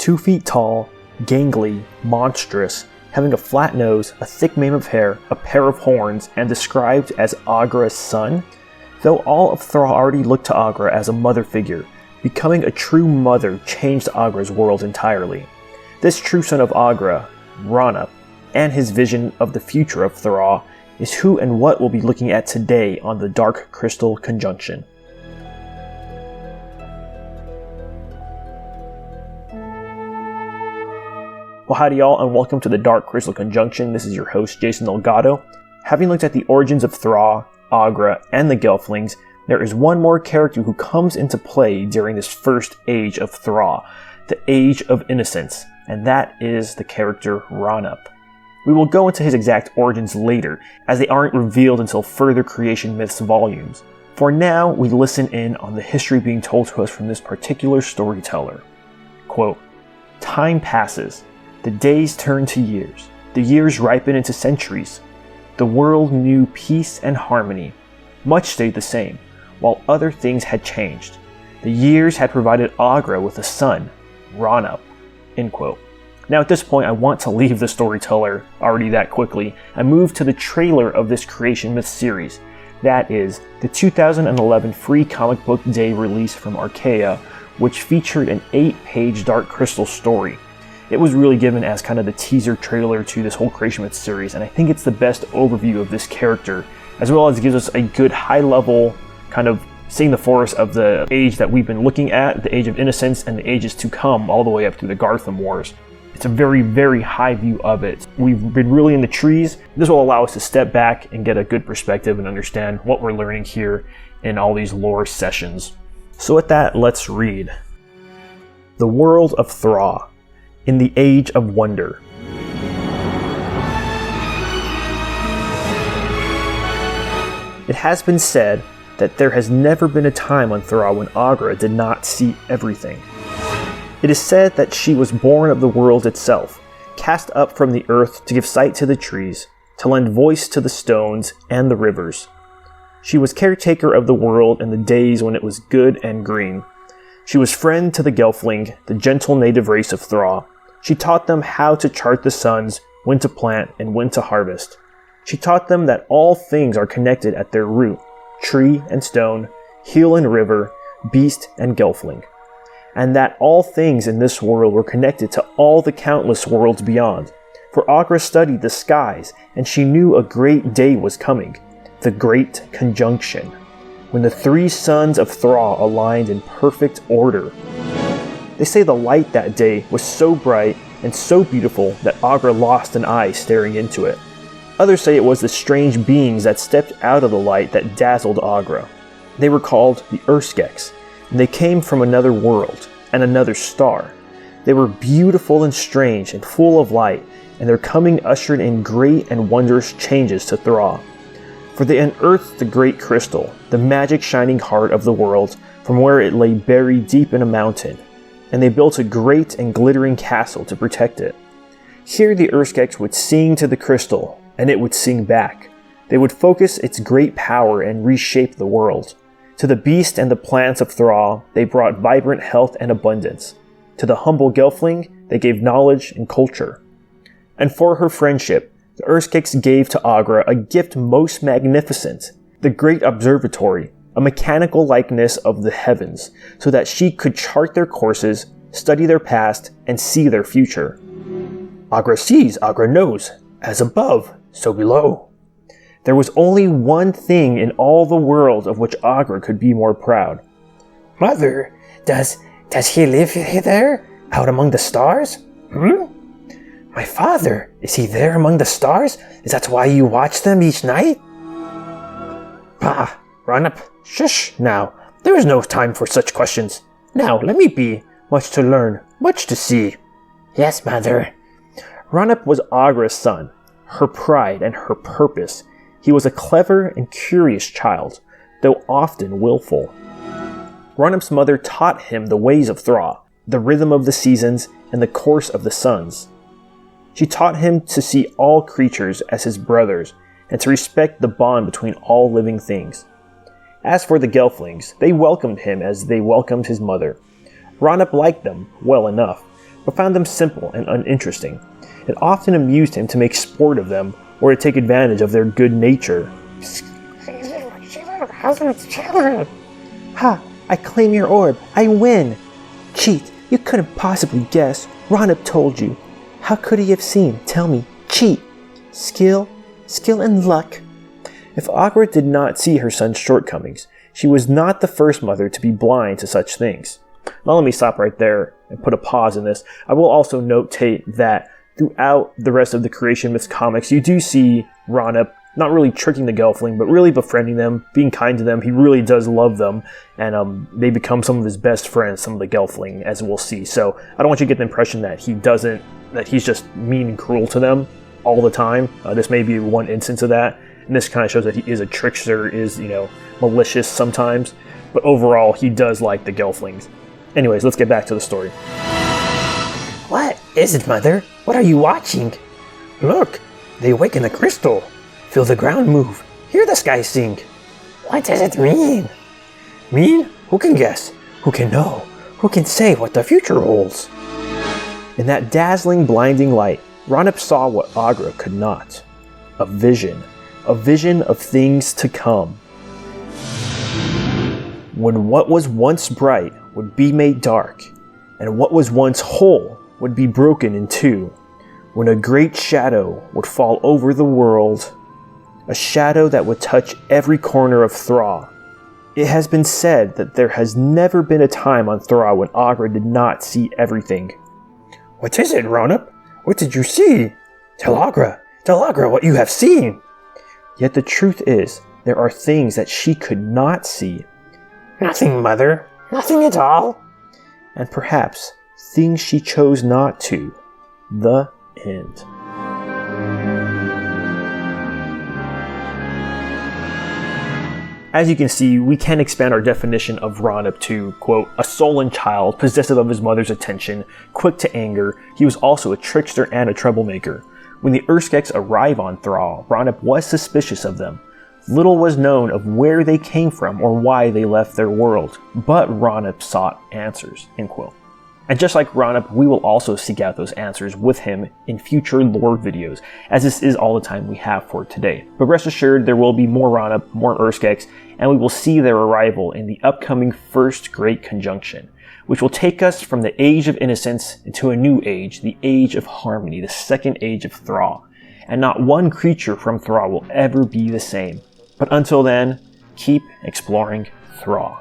2 feet tall, gangly, monstrous, having a flat nose, a thick mane of hair, a pair of horns, and described as Aughra's son. Though all of Thra already looked to Aughra as a mother figure, becoming a true mother changed Aughra's world entirely. This true son of Aughra, Raunip, and his vision of the future of Thra is who and what we'll be looking at today on the Dark Crystal Conjunction. Well, howdy y'all, and welcome to the Dark Crystal Conjunction. This is your host, Jason Delgado. Having looked at the origins of Thra, Aughra, and the Gelflings, there is one more character who comes into play during this first age of Thra, the Age of Innocence, and that is the character Raunip. We will go into his exact origins later, as they aren't revealed until further Creation Myths volumes. For now, we listen in on the history being told to us from this particular storyteller. Quote, "Time passes. The days turn to years. The years ripen into centuries. The world knew peace and harmony. Much stayed the same, while other things had changed. The years had provided Aughra with a son, Raunip." End quote. Now at this point, I want to leave the storyteller already that quickly and move to the trailer of this Creation Myths series. That is, the 2011 free comic book day release from Archaia, which featured an 8-page Dark Crystal story. It was really given as kind of the teaser trailer to this whole Creation Myths series, and I think it's the best overview of this character, as well as gives us a good high-level kind of seeing the forest of the age that we've been looking at, the Age of Innocence, and the ages to come, all the way up through the Gartham Wars. It's a very, very high view of it. We've been really in the trees. This will allow us to step back and get a good perspective and understand what we're learning here in all these lore sessions. So with that, let's read. The World of Thra, in the Age of Wonder. It has been said that there has never been a time on Thra when Aughra did not see everything. It is said that she was born of the world itself, cast up from the earth to give sight to the trees, to lend voice to the stones and the rivers. She was caretaker of the world in the days when it was good and green. She was friend to the Gelfling, the gentle native race of Thra. She taught them how to chart the suns, when to plant, and when to harvest. She taught them that all things are connected at their root, tree and stone, hill and river, beast and Gelfling, and that all things in this world were connected to all the countless worlds beyond. For Aughra studied the skies, and she knew a great day was coming, the Great Conjunction, when the 3 sons of Thra aligned in perfect order. They say the light that day was so bright and so beautiful that Aughra lost an eye staring into it. Others say it was the strange beings that stepped out of the light that dazzled Aughra. They were called the Urskeks, and they came from another world and another star. They were beautiful and strange and full of light, and their coming ushered in great and wondrous changes to Thra. For they unearthed the great crystal, the magic shining heart of the world, from where it lay buried deep in a mountain, and they built a great and glittering castle to protect it. Here the Urskeks would sing to the crystal, and it would sing back. They would focus its great power and reshape the world. To the beast and the plants of Thra, they brought vibrant health and abundance. To the humble Gelfling, they gave knowledge and culture. And for her friendship, the Urskeks gave to Aughra a gift most magnificent, the Great Observatory, a mechanical likeness of the heavens, so that she could chart their courses, study their past, and see their future. Aughra sees, Aughra knows, as above, so below. There was only one thing in all the world of which Aughra could be more proud. "Mother, does he live there, out among the stars? My father, is he there among the stars? Is that why you watch them each night?" "Bah, Raunip, shush now. There is no time for such questions. Now, let me be. Much to learn, much to see." "Yes, mother." Raunip was Aughra's son, her pride and her purpose. He was a clever and curious child, though often willful. Raunip's mother taught him the ways of Thra, the rhythm of the seasons, and the course of the suns. She taught him to see all creatures as his brothers, and to respect the bond between all living things. As for the Gelflings, they welcomed him as they welcomed his mother. Raunip liked them well enough, but found them simple and uninteresting. It often amused him to make sport of them or to take advantage of their good nature. Ha! I claim your orb. I win! Cheat! You couldn't possibly guess. Raunip told you. How could he have seen? Tell me. Cheat! Skill and luck. If Aughra did not see her son's shortcomings, she was not the first mother to be blind to such things. Now let me stop right there and put a pause in this. I will also notate that throughout the rest of the Creation Myths comics, you do see Raunip not really tricking the Gelfling, but really befriending them, being kind to them. He really does love them, and they become some of his best friends, some of the Gelfling, as we'll see. So I don't want you to get the impression that he's just mean and cruel to them all the time. This may be one instance of that, and this kind of shows that he is a trickster, is, malicious sometimes, but overall he does like the Gelflings. Anyways, let's get back to the story. What is it, Mother? What are you watching? Look, they awaken the crystal. Feel the ground move. Hear the sky sing. What does it mean? Mean? Who can guess? Who can know? Who can say what the future holds? In that dazzling, blinding light, Raunip saw what Aughra could not. A vision of things to come. When what was once bright would be made dark, and what was once whole would be broken in two, when a great shadow would fall over the world, a shadow that would touch every corner of Thra. It has been said that there has never been a time on Thra when Aughra did not see everything. What is it, Raunip? What did you see? Tell Aughra what you have seen. Yet the truth is, there are things that she could not see. Nothing, Mother. Nothing at all. And perhaps things she chose not to. The end. As you can see, we can expand our definition of Raunip to, quote, a sullen child, possessive of his mother's attention, quick to anger. He was also a trickster and a troublemaker. When the Urskeks arrive on Thra, Raunip was suspicious of them. Little was known of where they came from or why they left their world, but Raunip sought answers, end quote. And just like Raunip, we will also seek out those answers with him in future lore videos, as this is all the time we have for today. But rest assured, there will be more Raunip, more Urskeks, and we will see their arrival in the upcoming First Great Conjunction, which will take us from the Age of Innocence into a new age, the Age of Harmony, the Second Age of Thra. And not one creature from Thra will ever be the same. But until then, keep exploring Thra.